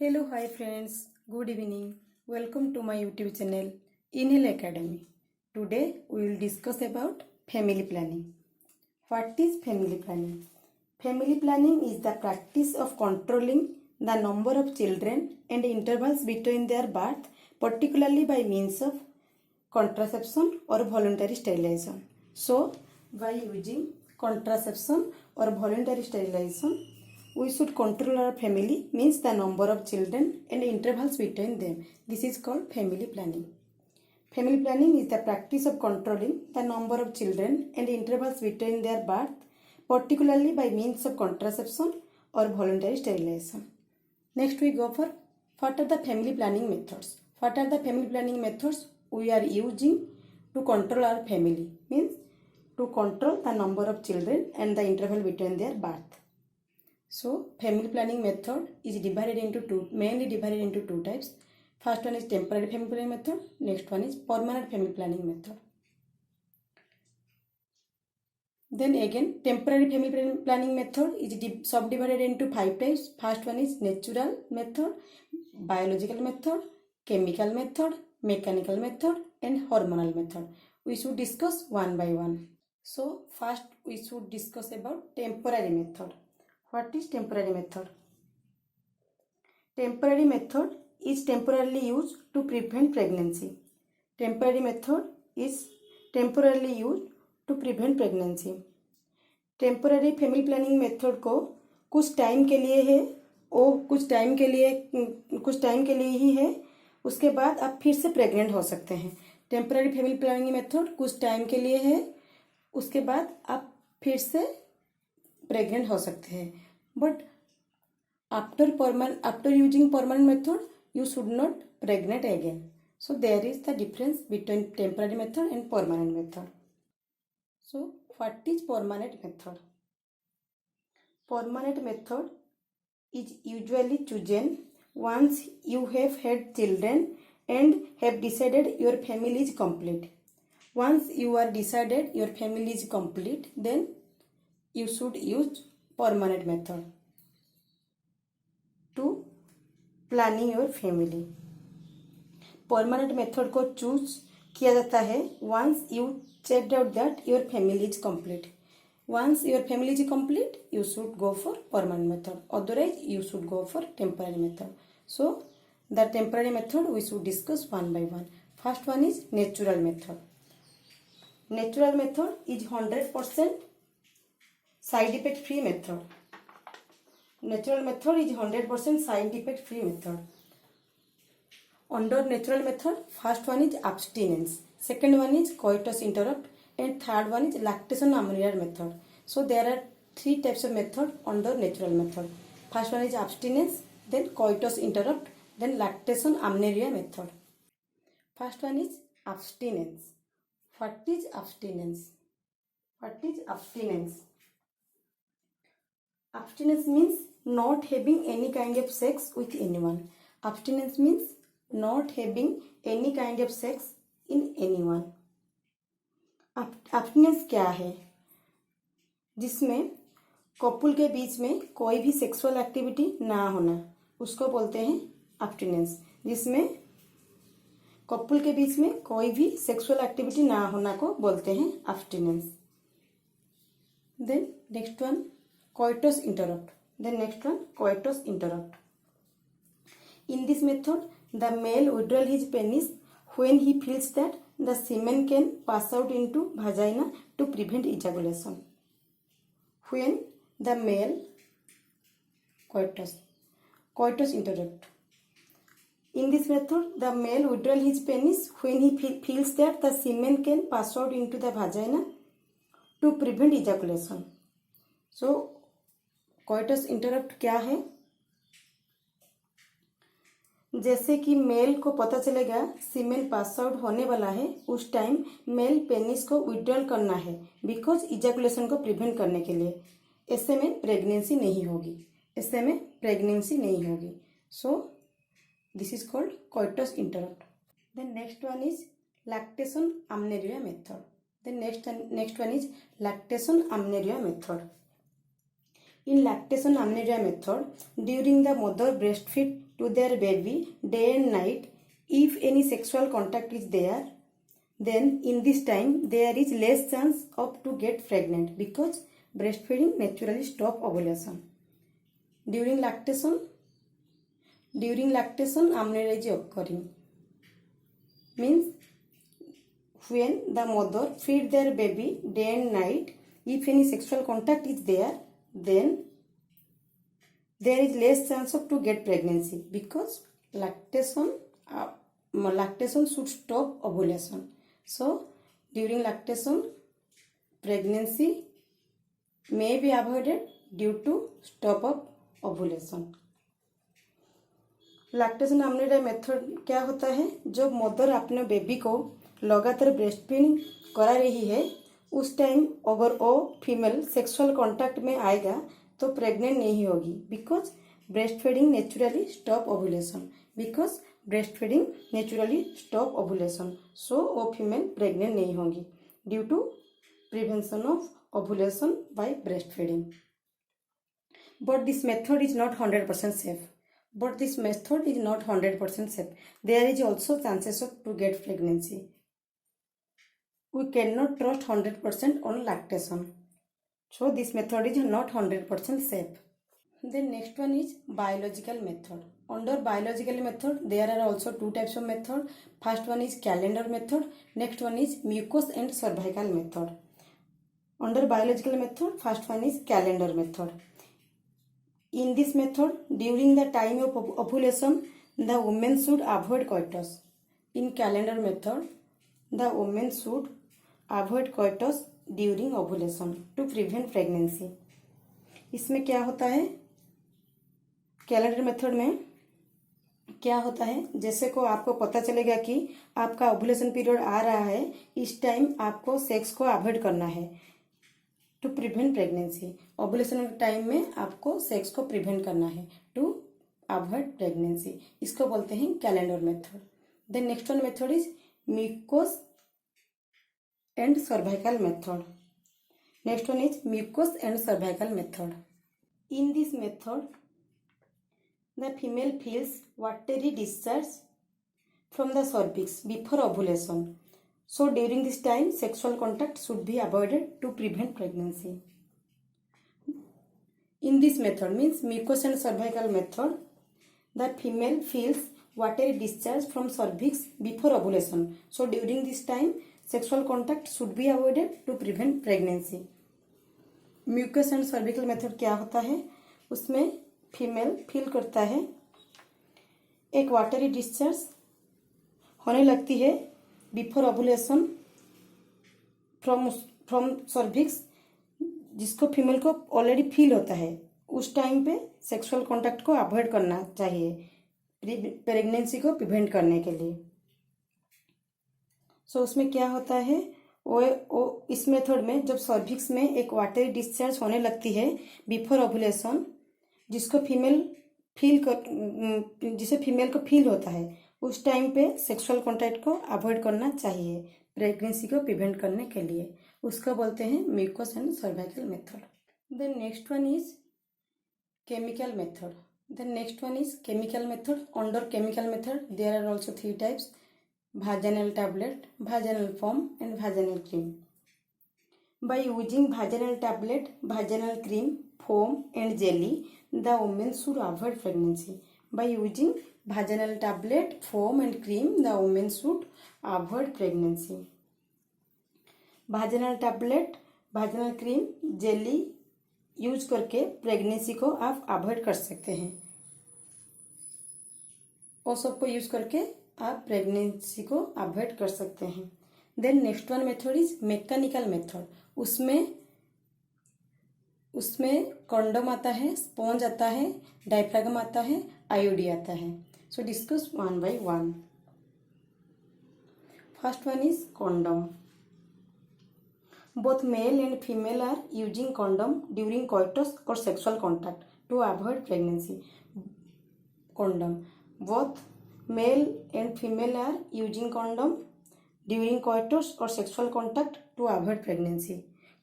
Hello, hi friends. Good evening. Welcome to my YouTube channel Inhale Academy. Today we will discuss about family planning. What is family planning? Family planning is the practice of controlling the number of children and intervals between their birth, particularly by means of contraception or voluntary sterilization. So, by using contraception or voluntary sterilization, we should control our family, means the number of children and intervals between them. This is called family planning. Family planning is the practice of controlling the number of children and intervals between their birth, particularly by means of contraception or voluntary sterilization. Next we go for what are the family planning methods. What are the family planning methods we are using to control our family, means to control the number of children and the interval between their birth. So family planning method is mainly divided into two types. First one is temporary family planning method. Next one is permanent family planning method. Then again, temporary family planning method is subdivided into 5 types. First one is natural method, biological method, chemical method, mechanical method, and hormonal method. We should discuss one by one. So first we should discuss about temporary method. What is temporary method? Temporary method is temporarily used to prevent pregnancy. Temporary method is temporarily used to prevent pregnancy. Temporary family planning method को कुछ time के लिए है, वो कुछ time के लिए ही है, उसके बाद आप फिर से प्रेग्नेंट हो सकते हैं. टेम्पररी फैमिली प्लानिंग मेथड कुछ टाइम के लिए है, उसके बाद आप फिर से प्रेग्नेंट हो सकते हैं. But after using permanent method you should not pregnant again. So there is the difference between temporary method and permanent method. So what is permanent method? Permanent method is usually chosen once you have had children and have decided your family is complete. Once you are decided your family is complete, then you should use permanent method to planning your family. Permanent method को choose किया जाता है once you checked out that your family is complete. Once your family is complete you should go for permanent method, otherwise you should go for temporary method. So the temporary method we should discuss one by one. First one is natural method. Natural method is 100% side effect free method. Natural method is 100% side effect free method. Under natural method, first one is abstinence, second one is coitus interrupt, and third one is lactation amniotic method. So there are three types of method under natural method. First one is abstinence, then coitus interrupt, then lactation amniotic method. First one is abstinence. What is abstinence? What is abstinence? Abstinence means not having any kind of sex with anyone. Abstinence means not having any kind of sex in anyone. Abstinence क्या है? जिसमें couple के बीच में कोई भी sexual activity ना होना, उसको बोलते हैं abstinence. जिसमें कपल के बीच में कोई भी सेक्सुअल एक्टिविटी ना होना को बोलते हैं abstinence. Then next one coitus interrupt. Then next one coitus interrupt. In this method, the male withdraws his penis when he feels that the semen can pass out into vagina to prevent ejaculation. When the male coitus interrupt. In this method, the male withdraws his penis when he feels that the semen can pass out into the vagina to prevent ejaculation. So coitus interrupt क्या है? जैसे कि mail को पता चलेगा सीमेन pass out होने वाला है, उस टाइम मेल पेनिस को विड्रॉल करना है बिकॉज इजैकुलेशन को प्रिवेंट करने के लिए. ऐसे में प्रेगनेंसी नहीं होगी. So this is called coitus interrupt. Then next one is lactation amnesia method. Then next one is lactation amnesia method. In lactation amnesia method, during the mother breastfeed to their baby day and night. If any sexual contact is there, then in this time there is less chance of to get pregnant because breastfeeding naturally stop ovulation. During lactation amenorrhea is occurring. Means when the mother feed their baby day and night, if any sexual contact is there, then there is less chance of to get pregnancy because lactation should stop ovulation. So during lactation pregnancy may be avoided due to stop of ovulation. Lactation amenorrhea method क्या होता है? जब mother अपने baby को लगातार breast feeding करा रही है, उस टाइम अगर वो फीमेल सेक्सुअल कांटेक्ट में आएगा तो प्रेग्नेंट नहीं होगी because breast feeding naturally stop ovulation. So वो फीमेल प्रेग्नेंट नहीं होगी due to prevention of ovulation by breast feeding. But this method is not 100% safe. There is also chances of to get pregnancy. We cannot trust 100% on lactation. So this method is not 100% safe. Then next one is biological method. Under biological method, there are also two types of method. First one is calendar method. Next one is mucous and cervical method. Under biological method, first one is calendar method. In this method, during the time of ovulation, the woman should avoid coitus. In calendar method, the woman should avoid coitus during ovulation to prevent pregnancy. इसमें क्या होता है? Calendar method में क्या होता है? जैसे को आपको पता चलेगा कि आपका ओवुलेशन पीरियड आ रहा है, इस टाइम आपको सेक्स को अवॉइड करना है टू प्रिवेंट प्रेगनेंसी. ओवुलेशन के टाइम में आपको सेक्स को प्रिवेंट करना है टू अवॉइड प्रेगनेंसी. इसको बोलते हैं calendar method. Then next one method is mucous and cervical method. Next one is mucous and cervical method. In this method the female feels watery discharge from the cervix before ovulation. So during this time, sexual contact should be avoided to prevent pregnancy. In this method, means mucous and cervical method, the female feels watery discharge from cervix before ovulation. So during this time, sexual contact should be avoided to prevent pregnancy. Mucous and cervical method क्या होता है? उसमें female feel करता है एक watery discharge होने लगती है बिफोर ओवुलेशन फ्रॉम सर्विक्स, जिसको फीमेल को ऑलरेडी फील होता है. उस टाइम पे सेक्सुअल कांटेक्ट को अवॉइड करना चाहिए प्रेगनेंसी को प्रिवेंट करने के लिए. सो उसमें क्या होता है? वो इस मेथड में जब सर्विक्स में एक वाटरी डिस्चार्ज होने लगती है बिफोर ओवुलेशन, जिसे फीमेल को फील होता है, उस टाइम पे सेक्सुअल कांटेक्ट को अवॉइड करना चाहिए प्रेगनेंसी को प्रिवेंट करने के लिए. उसको बोलते हैं mucous and cervical method. Then next one is chemical method. Under chemical method there are also 3 types: vaginal tablet, vaginal foam and vaginal cream. By using vaginal tablet, vaginal cream, foam and jelly, the woman should avoid pregnancy. By using vaginal tablet, foam and cream, the woman should avoid pregnancy. vaginal tablet, vaginal cream, jelly use करके pregnancy को आप avoid कर सकते हैं. वो सबको use करके आप प्रेगनेंसी को अवॉइड कर सकते हैं. Then next one method is mechanical method. उसमें कंडोम आता है, स्पॉन्ज आता है, डायफ्रागम आता है, आईओडी आता है. So discuss one by one. First one is condom. Both male and female are using condom during coitus or sexual contact to avoid pregnancy. Condom. Both male and female are using condom during coitus or sexual contact to avoid pregnancy.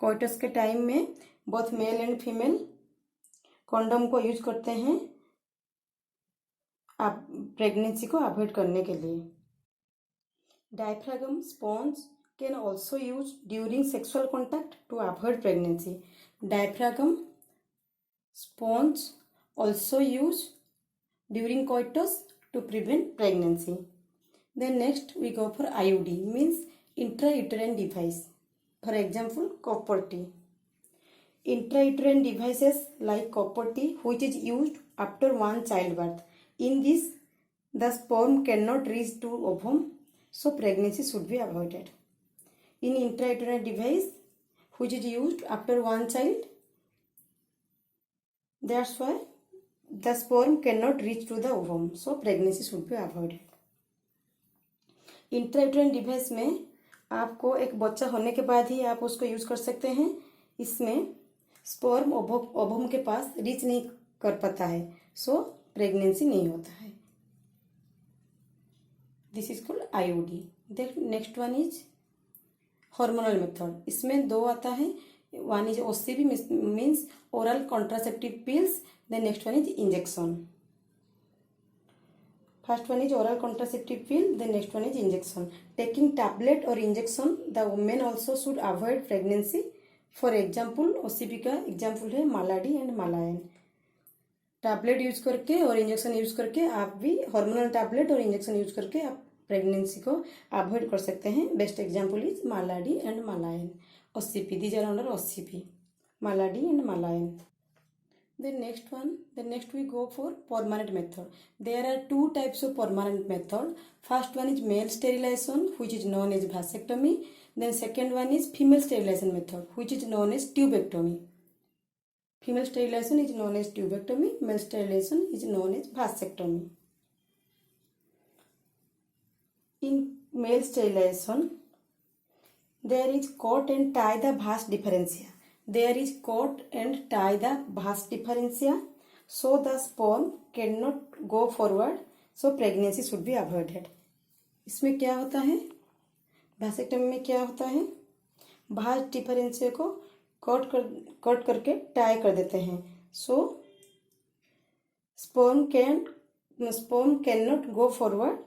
coitus के time में both male and female condom को use करते हैं pregnancy को avoid करने के लिए। Diaphragm sponge can also use during sexual contact to avoid pregnancy. Diaphragm sponge also use during coitus to prevent pregnancy. Then next we go for IUD, means intrauterine device. For example, copper T. Intrauterine devices like copper T, which is used after one childbirth. In this, the sperm cannot reach to ovum, so pregnancy should be avoided. In intrauterine device, which is used after one child, that's why the sperm cannot reach to the ovum, so pregnancy should be avoided. Intrauterine device में आपको एक बच्चा होने के बाद ही आप उसको use कर सकते हैं। इसमें स्पर्म ओवम के पास रीच नहीं कर पाता है, सो प्रेगनेंसी नहीं होता है। This is called IUD. Next one is hormonal method. इसमें दो आता है, one is OCP means oral contraceptive pills, then next one is injection. First one is oral contraceptive pill, then next one is injection. Taking tablet or injection, the women also should avoid pregnancy. For example, OCP का example है Mala D and Mala N. Tablet use करके और injection use करके आप भी hormonal tablet और injection use करके आप प्रेगनेंसी को अवॉइड कर सकते हैं। Best example is Mala D and Mala N. OCP, these are under OCP, maladi and malayan. Then next we go for permanent method. There are two types of permanent method. First one is male sterilization, which is known as vasectomy. Then second one is female sterilization method, which is known as tubectomy. Female sterilization is known as tubectomy, male sterilization is known as vasectomy. In male sterilization, there is cut and tie the vas differentia. There is cut and tie the vas differentia, so the sperm cannot go forward, so pregnancy should be avoided. इसमें क्या होता है, vasectomy में क्या होता है, vas differentia को cut करके टाई कर देते हैं, so sperm cannot go forward.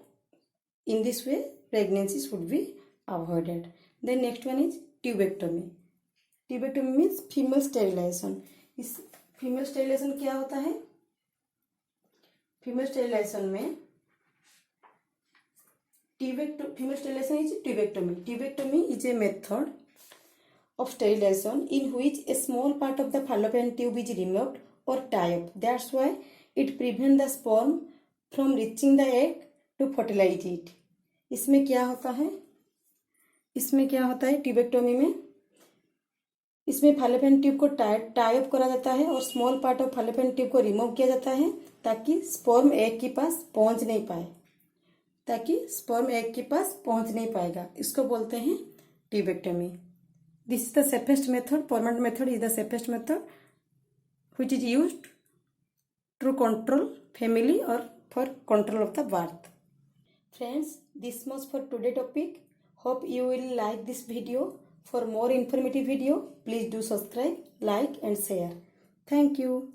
In this way, pregnancy should be avoided. Then next one is tubectomy. Tubectomy means female sterilization. इस फीमेल स्टेरिलाइजेशन क्या होता है, फीमेल स्टेरिलाइजेशन में female sterilization is tubectomy. Tubectomy is a method of sterilization in which a small part of the fallopian tube is removed or tie up. That's why it prevents the sperm from reaching the egg to fertilize it. इसमें क्या होता है, tubectomy में इसमें fallopian tube को tie up करा जाता है और small part of fallopian tube को रिमूव किया जाता है ताकि स्पर्म एग के पास पहुंच नहीं पाएगा। इसको बोलते हैं tubectomy. This is the safest method, permanent method is the safest method which is used to control family or for control of the birth. Friends, this much for today topic. Hope you will like this video. For more informative video, please do subscribe, like and share. Thank you.